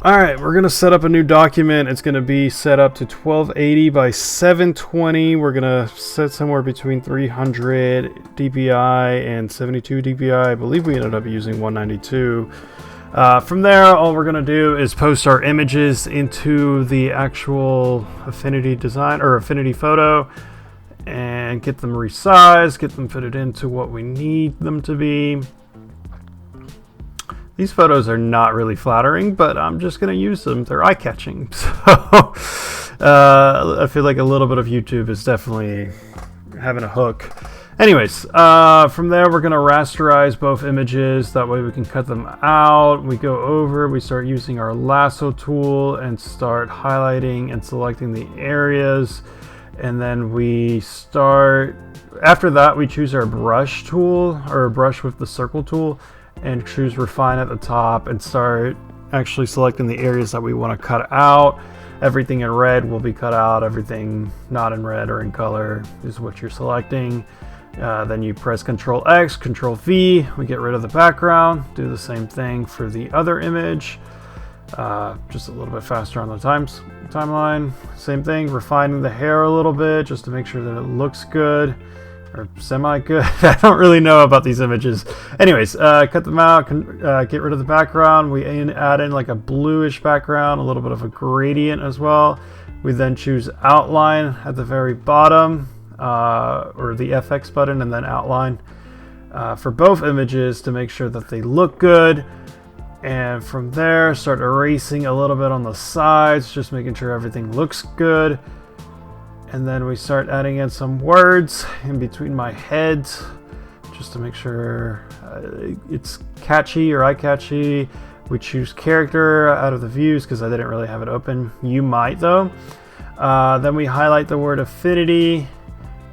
Alright, we're going to set up a new document. It's going to be set up to 1280 by 720. We're going to set somewhere between 300 dpi and 72 dpi. I believe we ended up using 192. From there, all we're going to do is post our images into the actual Affinity design or Affinity Photo and get them resized, get them fitted into what we need them to be. These photos are not really flattering, but I'm just going to use them. They're eye-catching. So I feel like a little bit of YouTube is definitely having a hook. Anyways, from there we're going to rasterize both images. That way we can cut them out. We go over, we start using our lasso tool and start highlighting and selecting the areas. And then we start, after that we choose our brush tool, or brush with the circle tool, and choose refine at the top and start actually selecting the areas that we want to cut out. Everything in red will be cut out. Everything not in red or in color is what you're selecting. Then you press Ctrl X, Ctrl V. We get rid of the background. Do the same thing for the other image. Just a little bit faster on the timeline. Same thing, refining the hair a little bit just to make sure that it looks good. Or semi-good. I don't really know about these images. Anyways, cut them out, get rid of the background. We add in like a bluish background, a little bit of a gradient as well. We then choose outline at the very bottom, or the FX button, and then outline for both images to make sure that they look good. And from there, start erasing a little bit on the sides, just making sure everything looks good. And then we start adding in some words in between my heads just to make sure it's catchy or eye-catchy. We choose character out of the views because I didn't really have it open. You might though. Then we highlight the word affinity,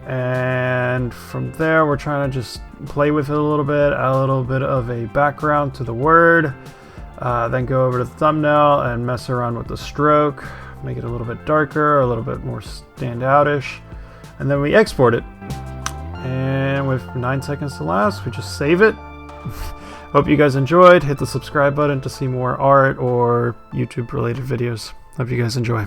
and from there we're trying to just play with it a little bit, add a little bit of a background to the word. Then go over to the thumbnail and mess around with the stroke. Make it a little bit darker, a little bit more standout-ish, and then we export it. And with 9 seconds to last, we just save it. Hope you guys enjoyed. Hit the subscribe button to see more art or YouTube related videos. Hope you guys enjoy.